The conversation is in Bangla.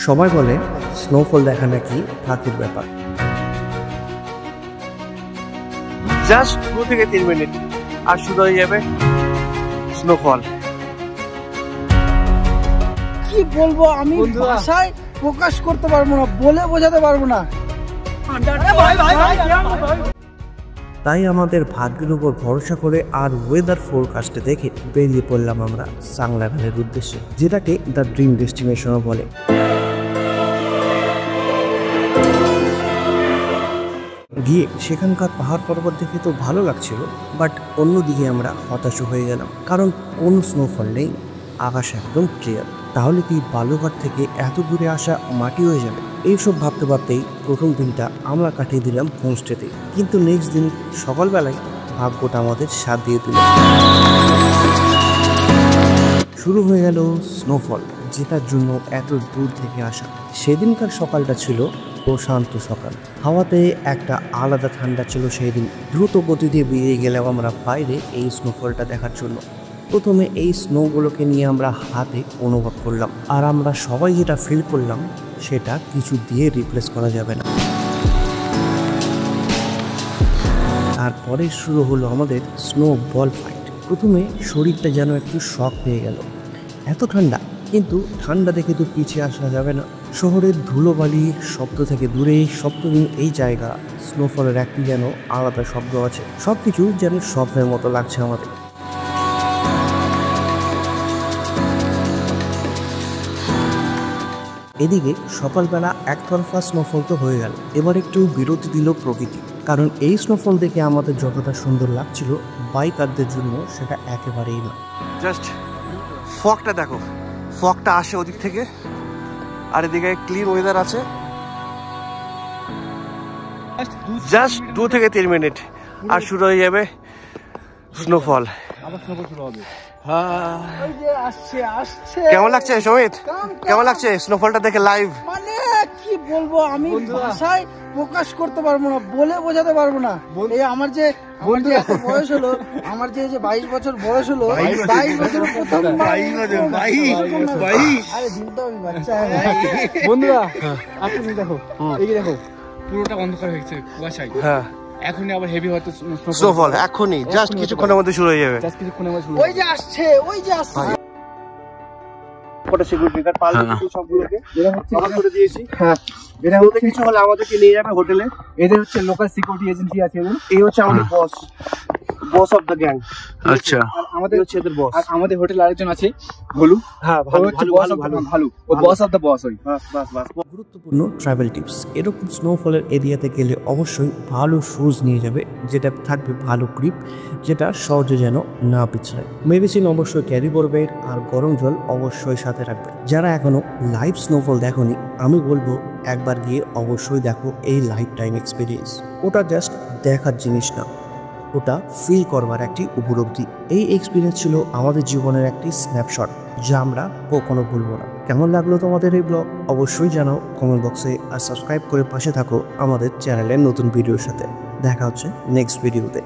সবাই বলে স্নোফল দেখা নাকি হাতির ব্যাপার। জাস্ট 2 থেকে 3 মিনিট আর শুরু হয়ে যাবে স্নোফল। কি বলবো আমি ভাষায় প্রকাশ করতে পারবো না, বলে বোঝাতে পারবো না। তাই আমাদের ভাগ্যের উপর ভরসা করে আর ওয়েদার ফোরকাস্টে দেখে বেরিয়ে পড়লাম আমরা সাংলা ভ্যালির উদ্দেশ্যে, যেটাকে দ্য ড্রিম ডেস্টিনেশনও বলে। গিয়ে সেখানকার পাহাড় পর্বত দেখে তো ভালো লাগছিল, বাট অন্যদিকে আমরা হতাশ হয়ে গেলাম, কারণ কোনো স্নোফল নেই, আকাশ একদম ক্লিয়ার। তাহলে কি বালুঘাট থেকে এত দূরে আসা মাটি হয়ে যাবে? এইসব ভাবতে ভাবতেই প্রথম দিনটা আমরা কাটিয়ে দিলাম হোমস্টেতে। কিন্তু নেক্সট দিন সকালবেলায় ভাগ্যটা আমাদের সাথ দিয়ে দিল, শুরু হয়ে গেল স্নোফল, যেটার জন্য এত দূর থেকে আসা। সেদিনকার সকালটা ছিল প্রশান্ত সকাল, হাওয়াতে একটা আলাদা ঠান্ডা ছিল সেই দিন। দ্রুত গতি দিয়ে বেরিয়ে গেলাম আমরা বাইরে এই স্নোফলটা দেখার জন্য। প্রথমে এই স্নোগুলোকে নিয়ে আমরা হাতে অনুভব করলাম, আর আমরা সবাই যেটা ফিল করলাম সেটা কিছু দিয়ে রিপ্লেস করা যাবে না। তারপরে শুরু হলো আমাদের স্নো বল ফাইট। প্রথমে শরীরটা যেন একটু শক পেয়ে গেল, এত ঠান্ডা, কিন্তু ঠান্ডা দেখে তো পিছিয়ে আসা যাবে না। শহরের ধুলোবালি শব্দ থেকে দূরে শব্দহীন এই জায়গা, স্নোফলের একটি যেন আলাদা শব্দ আছে, সবকিছু যেন স্বপ্নের মতো লাগছে আমাদের। এদিকে সকালবেলা একতরফা স্নোফল তো হয়ে গেল, এবার একটু বিরতি দিল প্রকৃতি, কারণ এই স্নোফল দেখে আমাদের যতটা সুন্দর লাগছিল বাইকারদের জন্য সেটা একেবারেই না। জাস্ট ফগটা দেখো, ফগটা আসে ওদিক থেকে, আর এদিকে ক্লিন ওয়েদার আছে। জাস্ট 2 থেকে 3 মিনিট আর শুরু হয়ে যাবে স্নোফল। কেমন লাগছে সমিত? কেমন লাগছে স্নোফলটা দেখে লাইভ? মানে কি বলবো আমি ভাষায় প্রকাশ করতে পারবো না, বলে বোঝাতে পারবো না। এই আমার যে বয়স হলো, আমার যে 22 বছর বয়স হলো, 22 বছরের প্রথম আরে দিন তো আমি বাচ্চা। বন্ধুরা আপনি দেখো, এই দেখো পুরোটা অন্ধকার হয়েছে কুয়াশায়। হ্যাঁ, এখনই আবার হেভি হয়তো স্নোফল, এখনই জাস্ট কিছুক্ষণের মধ্যে শুরু হয়ে যাবে। ওই যে আসছে, ওই যে আসছে। সিকিউরিটি গার্ড পাল সবগুলোকে অফ করে দিয়েছি। হ্যাঁ, এরা হতে কিছু হলে আমাদেরকে নিয়ে যাবে হোটেলে। এদের হচ্ছে লোকাল সিকিউরিটি এজেন্সি আছে, এই হচ্ছে আমাদের বস অফ দ্য গ্যাং। আচ্ছা, আমাদের হচ্ছে এদের বস। আর আমাদের হোটেলে আরেকজন আছে ভলু। হ্যাঁ, ভালো ভালো, ও বস অফ দ্য বস। ওই বাস। গুরুত্বপূর্ণ ট্রাভেল টিপস, এরকম স্নোফলের এরিয়াতে গেলে অবশ্যই ভালো শুজ নিয়ে যাবে, যেটা থাকবে ভালো গ্রিপ, যেটা সহজে যেন না পিছায়। মেডিসিন অবশ্যই ক্যারি করবে, আর গরম জল অবশ্যই সাথে রাখবে। যারা এখনো লাইভ স্নোফল দেখোনি, আমি বলবো একবার গিয়ে অবশ্যই দেখো এই লাইফ টাইম এক্সপিরিয়েন্স। ওটা জাস্ট দেখার জিনিস না, ওটা ফিল করবার একটি উপলব্ধি। এই এক্সপিরিয়েন্স ছিল আমাদের জীবনের একটি স্ন্যাপশট, যা আমরা কখনো ভুলবো না। কেমন লাগলো তোমাদের এই ব্লগ অবশ্যই জানাও কমেন্ট বক্সে, আর সাবস্ক্রাইব করে পাশে থাকো আমাদের চ্যানেলের নতুন ভিডিওর সাথে। দেখা হচ্ছে নেক্সট ভিডিওতে।